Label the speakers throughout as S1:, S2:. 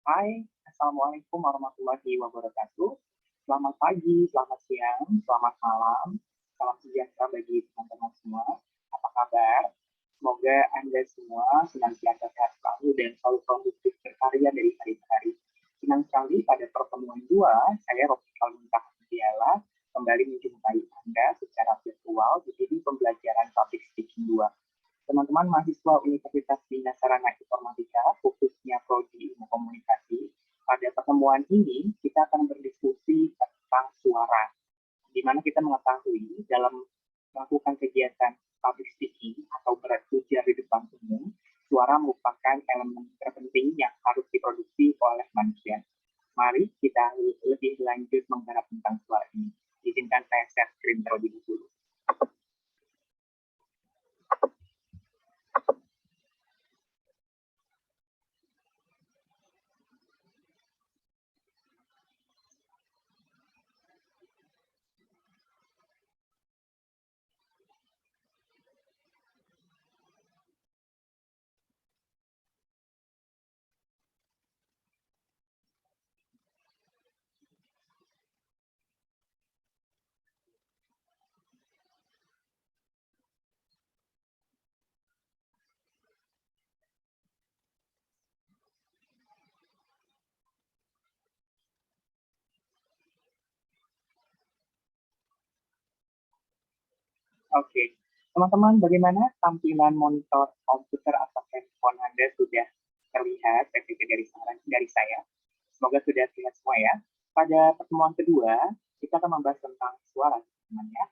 S1: Hai, Assalamualaikum warahmatullahi wabarakatuh. Selamat pagi, selamat siang, selamat malam, salam sejahtera bagi teman-teman semua. Apa kabar? Semoga Anda semua senantiasa sehat selalu dan selalu produktif berkarya dari hari ke hari. Senang sekali pada pertemuan dua, saya Rofi Kalmuntah Diala kembali menjumpai Anda secara virtual di sini pembelajaran public speaking 2. Teman-teman mahasiswa Universitas Bina Sarana Informatika, khususnya Prodi Ilmu Komunikasi, pada pertemuan ini kita akan berdiskusi tentang suara, di mana kita mengetahui dalam melakukan kegiatan public speaking atau berujar di depan umum, suara merupakan elemen terpenting yang harus diproduksi oleh manusia. Mari kita lebih lanjut menggarap tentang suara ini. Izinkan saya share screen terlebih dahulu. Oke, teman-teman, bagaimana tampilan monitor komputer atau handphone Anda sudah terlihat dari saya? Semoga sudah terlihat semua ya. Pada pertemuan kedua, kita akan membahas tentang suara, teman-teman ya.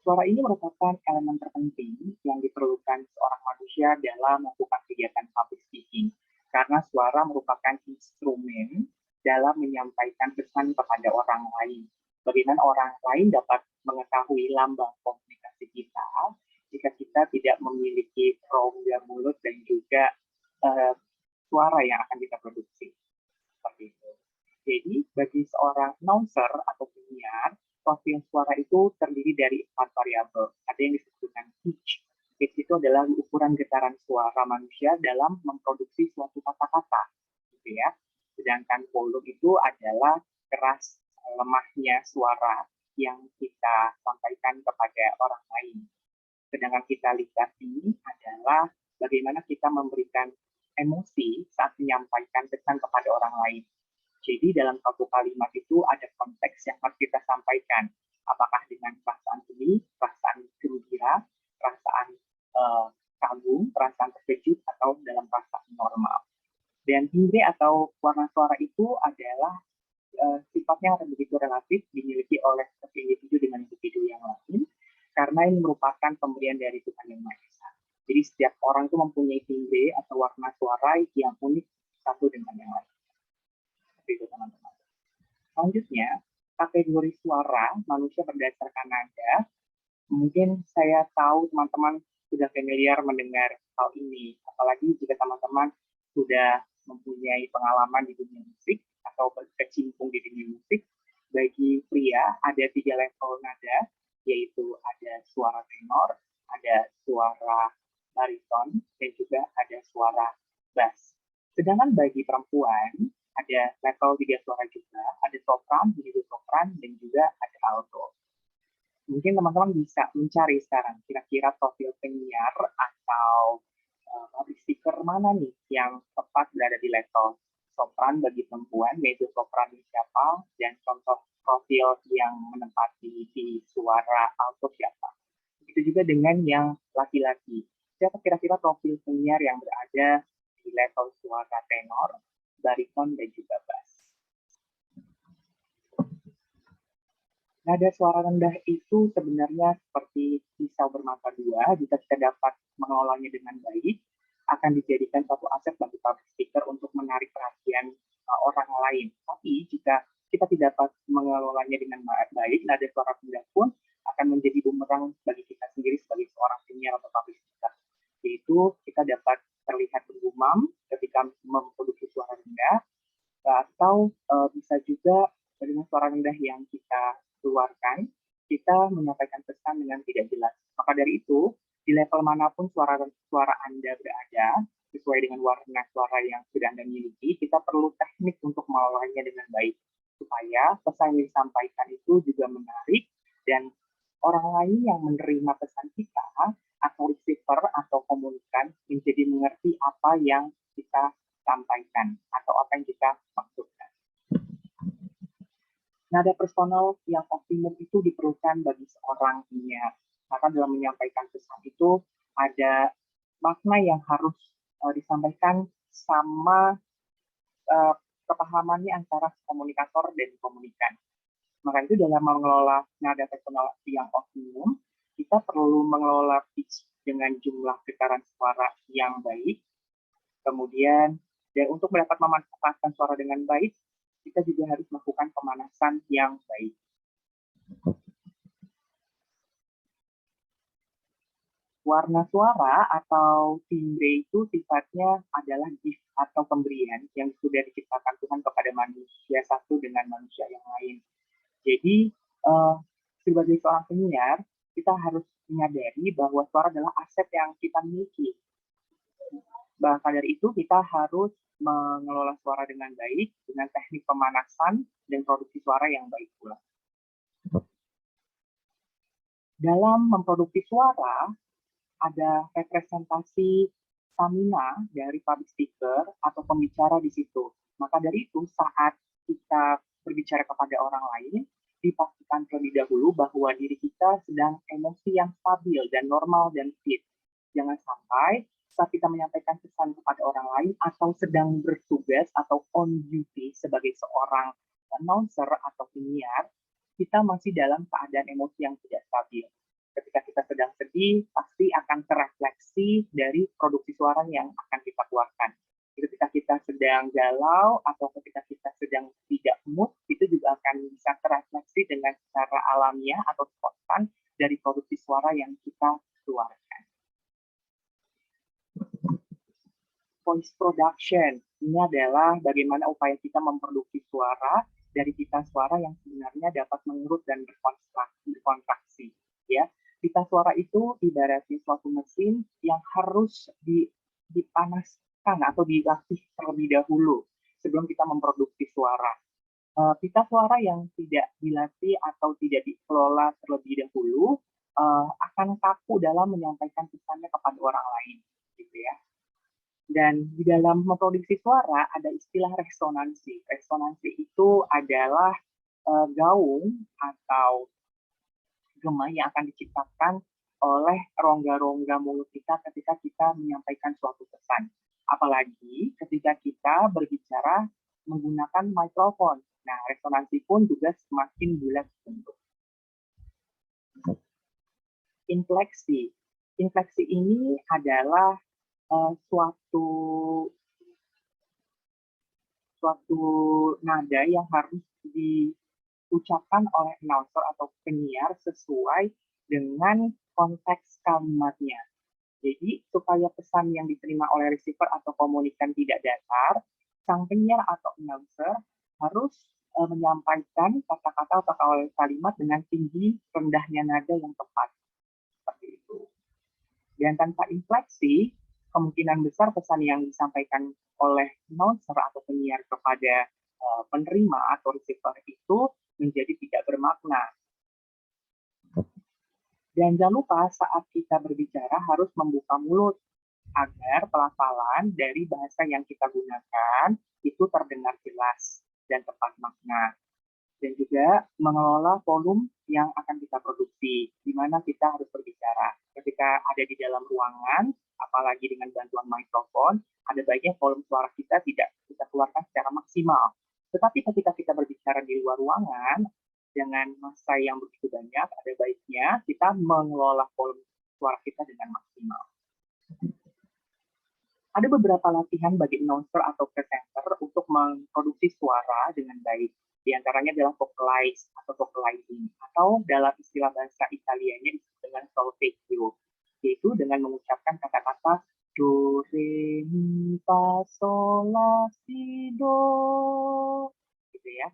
S1: Suara ini merupakan elemen terpenting yang diperlukan seorang manusia dalam melakukan kegiatan public speaking, karena suara merupakan instrumen dalam menyampaikan pesan kepada orang lain. Bagaimana orang lain dapat mengetahui lambang komunikasi kita jika kita tidak memiliki rongga mulut dan juga suara yang akan kita produksi. Seperti itu. Jadi, bagi seorang announcer atau penyiar, profil suara itu terdiri dari 4 variabel. Ada yang disebut dengan pitch. Pitch itu adalah ukuran getaran suara manusia dalam memproduksi suatu kata-kata, gitu ya. Sedangkan volume itu adalah keras lemahnya suara yang kita sampaikan kepada orang lain. Sedangkan kita lihat ini adalah bagaimana kita memberikan emosi saat menyampaikan pesan kepada orang lain. Jadi dalam satu kalimat itu ada konteks yang harus kita sampaikan. Apakah dengan perasaan sedih, perasaan gembira, perasaan kagum, perasaan terkejut, atau dalam perasaan normal. Dan timbre atau warna suara itu adalah sifatnya yang begitu relatif dimiliki oleh satu individu dengan individu yang lain, karena ini merupakan pemberian dari Tuhan Yang Maha Esa. Jadi setiap orang itu mempunyai timbre atau warna suara yang unik satu dengan yang lain. Seperti itu teman-teman. Selanjutnya, kategori suara manusia berdasarkan nada. Mungkin saya tahu teman-teman sudah familiar mendengar hal ini, apalagi jika teman-teman sudah mempunyai pengalaman di dunia musik atau berkecimpung di dunia musik. Bagi pria ada 3 level nada, yaitu ada suara tenor, ada suara bariton, dan juga ada suara bass. Sedangkan bagi perempuan ada level 3 suara juga, ada sopran, mezzo sopran, dan juga ada alto. Mungkin teman-teman bisa mencari sekarang kira-kira profil penyiar atau public speaker mana nih yang tepat berada di level sopran bagi perempuan, mezzo sopran siapa, dan contoh profil yang menempati di suara alto siapa. Begitu juga dengan yang laki-laki. Siapa kira-kira profil penyiar yang berada di level suara tenor, bariton, dan juga bass. Nada suara rendah itu sebenarnya seperti pisau bermata dua. Jika kita dapat mengelolanya dengan baik, akan dijadikan satu aset bagi public speaker untuk menarik perhatian orang lain. Tapi jika kita tidak dapat mengelolanya dengan baik, nada suara rendah pun akan menjadi bumerang bagi kita sendiri sebagai seorang penyiar atau public speaker. Yaitu kita dapat terlihat bergumam ketika memproduksi suara rendah, atau bisa juga dengan suara rendah yang kita keluarkan, kita menyampaikan pesan dengan tidak jelas. Maka dari itu, di level manapun suara Anda berada, sesuai dengan warna suara yang sudah Anda miliki, kita perlu teknik untuk mengolahnya dengan baik, supaya pesan yang disampaikan itu juga menarik dan orang lain yang menerima pesan kita atau receiver atau komunikan menjadi mengerti apa yang kita sampaikan atau apa yang kita maksudkan. Nada personal yang optimum itu diperlukan bagi seorang penyiar. Maka dalam menyampaikan pesan itu ada makna yang harus disampaikan sama kepahamannya antara komunikator dan komunikan. Maka itu dalam mengelola nada personal yang optimum, kita perlu mengelola pitch dengan jumlah getaran suara yang baik. Kemudian, dan untuk dapat memanfaatkan suara dengan baik, kita juga harus melakukan pemanasan yang baik. Warna suara atau timbre itu sifatnya adalah gift atau pemberian yang sudah diciptakan Tuhan kepada manusia satu dengan manusia yang lain. Jadi, sebagai seorang penyiar, kita harus menyadari bahwa suara adalah aset yang kita miliki. Maka dari itu, kita harus mengelola suara dengan baik, dengan teknik pemanasan dan produksi suara yang baik pula. Dalam memproduksi suara, ada representasi stamina dari public speaker atau pembicara di situ. Maka dari itu, saat kita berbicara kepada orang lain, dipastikan terlebih dahulu bahwa diri kita sedang emosi yang stabil dan normal dan fit. Jangan sampai saat kita menyampaikan pesan kepada orang lain atau sedang bertugas atau on duty sebagai seorang announcer atau penyiar, kita masih dalam keadaan emosi yang tidak stabil. Ketika kita sedang sedih, pasti akan terefleksi dari produksi suara yang akan kita keluarkan. Ketika kita sedang galau atau ketika kita sedang tidak mood, itu juga akan bisa terefleksi dengan secara alamiah atau spontan dari produksi suara yang kita keluarkan. Voice production, ini adalah bagaimana upaya kita memproduksi suara dari pita suara yang sebenarnya dapat mengerut dan berkontraksi. Ya, pita suara itu ibaratnya suatu mesin yang harus dipanaskan atau dilatih terlebih dahulu sebelum kita memproduksi suara. Pita suara yang tidak dilatih atau tidak dikelola terlebih dahulu akan kaku dalam menyampaikan pesannya kepada orang lain, gitu ya. Dan di dalam memproduksi suara ada istilah resonansi. Resonansi itu adalah gaung atau gema yang akan diciptakan oleh rongga-rongga mulut kita ketika kita menyampaikan suatu pesan. Apalagi ketika kita berbicara menggunakan mikrofon. Nah, resonansi pun juga semakin bulat bentuk. Infleksi. Infleksi ini adalah suatu nada yang harus diucapkan oleh announcer atau penyiar sesuai dengan konteks kalimatnya. Jadi, supaya pesan yang diterima oleh receiver atau komunikan tidak datar, sang penyiar atau announcer harus menyampaikan kata-kata atau kalimat dengan tinggi rendahnya nada yang tepat. Seperti itu. Dan tanpa infleksi, kemungkinan besar pesan yang disampaikan oleh announcer atau penyiar kepada penerima atau receiver itu menjadi tidak bermakna. Dan jangan lupa saat kita berbicara harus membuka mulut agar pelafalan dari bahasa yang kita gunakan itu terdengar jelas dan tepat makna. Dan juga mengelola volume yang akan kita produksi, di mana kita harus berbicara. Ketika ada di dalam ruangan, apalagi dengan bantuan mikrofon, ada baiknya volume suara kita tidak kita keluarkan secara maksimal. Tetapi ketika kita berbicara di luar ruangan, dengan massa yang begitu banyak, ada baiknya kita mengelola volume suara kita dengan maksimal. Ada beberapa latihan bagi announcer atau presenter untuk memproduksi suara dengan baik. Di antaranya adalah vocalize atau vocalizing, atau dalam istilah bahasa Italianya disebut dengan solfeggio, yaitu dengan mengucapkan kata-kata do, re, mi, fa, sol, la, si, do, gitu ya.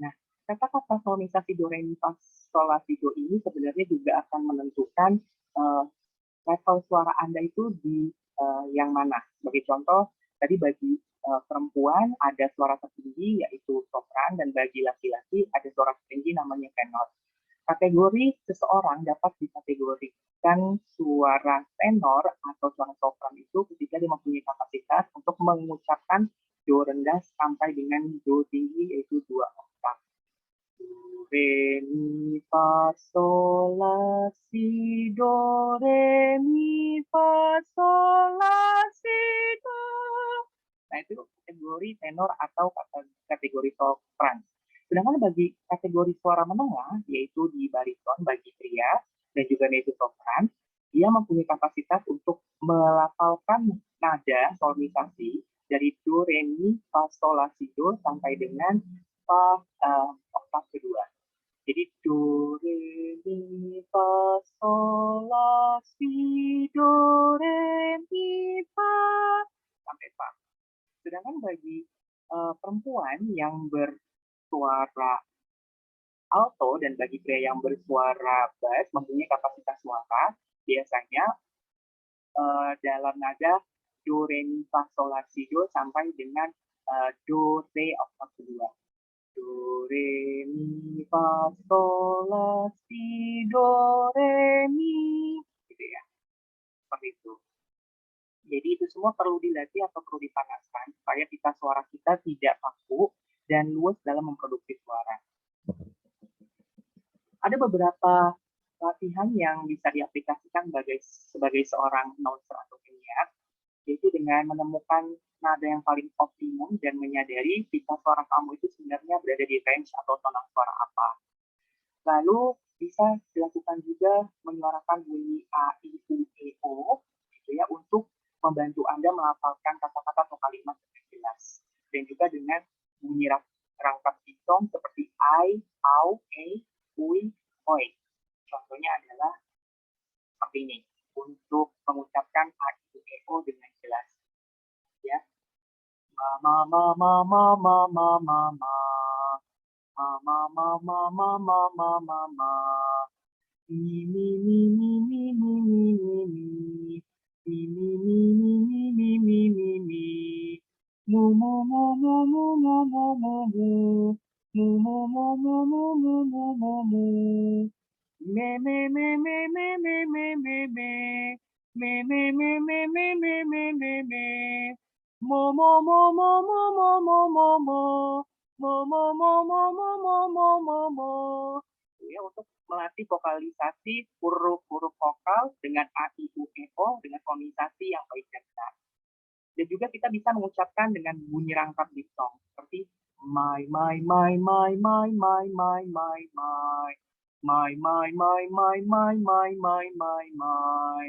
S1: Nah, kata-kata solmisasi do, re, mi, fa, sol, la, si, do ini sebenarnya juga akan menentukan level suara Anda itu di yang mana. Sebagai contoh, tadi bagi perempuan ada suara tertinggi yaitu sopran, dan bagi laki-laki ada suara tertinggi namanya tenor. Kategori seseorang dapat dikategorikan suara tenor atau suara sopran itu ketika dia mempunyai kapasitas untuk mengucapkan do rendah sampai dengan do tinggi, yaitu 2 oktav. Do, re, mi, fa, sol, la, si, do, re, mi, fa, sol, la, si, do. Nah, itu kategori tenor atau kategori sopran. Sedangkan bagi kategori suara menengah, yaitu di bariton bagi pria dan juga mezzo sopran, dia mempunyai kapasitas untuk melafalkan nada solmisasi dari do, re, mi, fa, sol, la, si, do sampai dengan fa oktav kedua. Jadi do, re, mi, fa, sol, la, si, do, re, mi, fa sampai fa. Sedangkan bagi perempuan yang bersuara alto dan bagi pria yang bersuara bass mempunyai kapasitas suara biasanya dalam nada do, re, mi, fa, sol, la, si, do sampai dengan do, re oktav kedua. Do, re, mi, fa, sol, la, si, do, re, mi. Gitu ya. Seperti itu. Jadi itu semua perlu dilatih atau perlu dipanaskan supaya suara kita tidak kaku dan luas dalam memproduksi suara. Ada beberapa latihan yang bisa diaplikasikan sebagai seorang announcer atau penyiar, yaitu dengan menemukan nada yang paling optimum dan menyadari jika suara kamu itu sebenarnya berada di range atau tonal suara apa. Lalu bisa dilakukan juga menyuarakan bunyi A, I, U, E, O, gitu ya, untuk membantu Anda melafalkan kata-kata atau kalimat dengan jelas. Dan juga dengan bunyi rangkap diftong seperti I, au, e, ui, oi. Contohnya adalah seperti ini, untuk mengucapkan A, I, U, E, O dengan jelas. Ya. Ma, ma, ma, ma, ma, ma, ma, ma. Ma, ma, ma, ma, ma, ma, ma, ma, ma. Mi, mi, mi, mi, mi, mi, mi, mi, mi. Mi, mi, mi, mi, mi, mi, mi, mi, mi. Mu, mu, mu, mu, mu, mu, mu, mu, mu. Mu, mu, mu, mu, mu, mu, mu, mu, mu. Me, me, me, me, me, me, me, me, me. Me, me, me, me, me, me, me, me, me. Mo, mo, mo, mo, mo, mo, mo, mo, mo. Mo, mo, mo, mo, mo, mo, mo, mo, mo. Ya, untuk melatih vokalisasi huruf-huruf vokal dengan A, I, U, E, O dengan fonisasi yang baik dan benar. Dan juga kita bisa mengucapkan dengan bunyi rangkap diftong seperti my, my, my, my, my, my, my, my, my. My, my, my, my, my, my, my, my, my.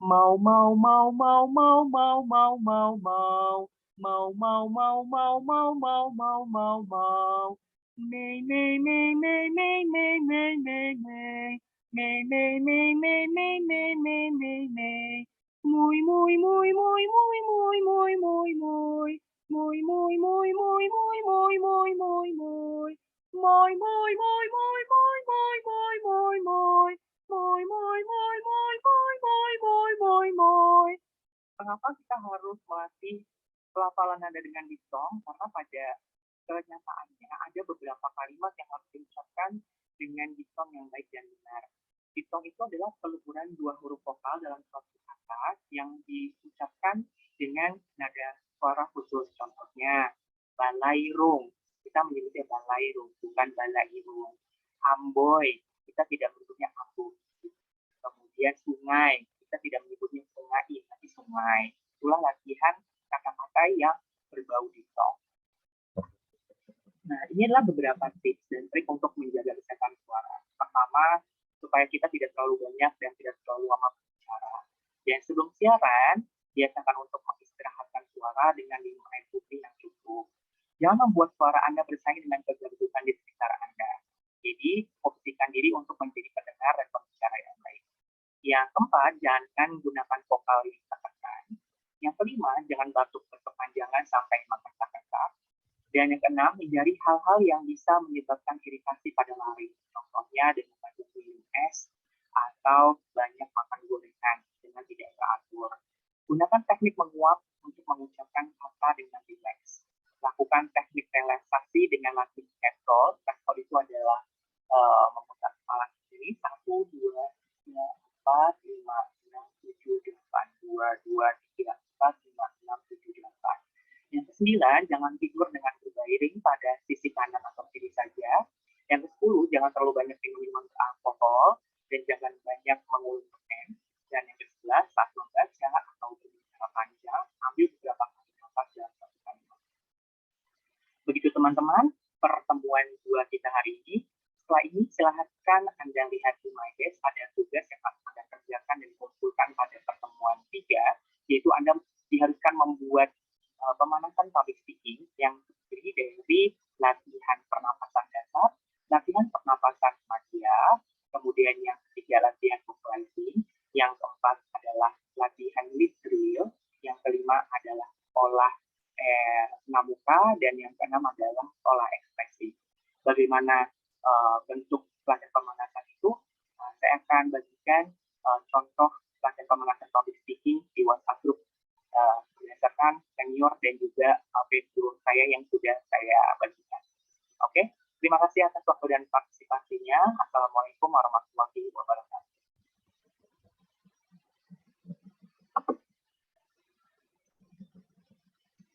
S1: Mau, mau, mau, mau, mau, mau, mau, mau, mau. Mau, mau, mau, mau, mau, mau, mau, mau, mau. Me, me, me, me, me, me, me, me, me. Me, me, me, me, me, me, me, me, me. Muy, muy, muy, muy, muy, muy, muy, muy, muy. Muy, muy, muy, muy, muy, muy, muy, muy, muy. Muy, muy, muy, muy, muy, muy, muy, muy, muy. Muy, muy, muy, muy, muy, muy, muy, muy, muy. Kenapa kita harus melatih pelafalan nada dengan diftong? Karena pada kenyataannya ada beberapa kalimat yang harus diucapkan dengan diftong yang baik dan benar. Diftong itu adalah peluburan dua huruf vokal dalam suatu kata yang diucapkan dengan nada suara khusus. Contohnya, balairung. Kita menyebutnya balairung, bukan balairung. Amboy, kita tidak menyebutnya ambu. Kemudian sungai, kita tidak menyebutnya sungai, tapi sungai. Itulah latihan kata-kata yang berbau diftong. Nah, ini adalah beberapa tips dan trik untuk menjaga kesehatan suara. Pertama, supaya kita tidak terlalu banyak dan tidak terlalu lama berbicara. Dan sebelum siaran, biasakan untuk mengistirahatkan suara dengan minum air putih yang cukup. Jangan membuat suara Anda bersaing dengan kegaduhan di sekitar Anda. Jadi, posisikan diri untuk menjadi pendengar dan pembicara yang baik. Yang keempat, jangan gunakan vokal yang tertekan. Yang kelima, jangan batuk berkepanjangan sampai mengkesak-kesak. Dan yang keenam, hindari hal-hal yang bisa menyebabkan iritasi pada laring. Contohnya dengan banyak minum es atau banyak makan gorengan dengan tidak teratur. ke-9, jangan tidur dengan berbaring pada sisi kanan atau kiri saja. Yang ke-10, jangan terlalu banyak minum minuman beralkohol dan jangan banyak mengulur permen. Dan yang ke-11, saat membaca atau berbicara panjang, ambil beberapa kali nafas dalam 1 kalimat. Begitu teman-teman, pertemuan 2 kita hari ini. Setelah ini, silahkan Anda lihat di MyDesk, ada tugas yang akan Anda kerjakan dan dikumpulkan pada pertemuan 3, yaitu Anda diharuskan membuat pemanasan public speaking yang terdiri dari latihan pernapasan dasar, latihan pernapasan magia, kemudian yang ketiga latihan vocalizing, yang keempat adalah latihan lip drill, yang kelima adalah olah namuka, dan yang keenam adalah olah ekspresi. Bagaimana bentuk latihan pemanasan itu? Saya akan bagikan contoh latihan pemanasan public speaking di WhatsApp group berdasarkan senior dan juga Facebook saya yang sudah saya bagikan. Oke, terima kasih atas waktu dan partisipasinya. Assalamualaikum warahmatullahi wabarakatuh.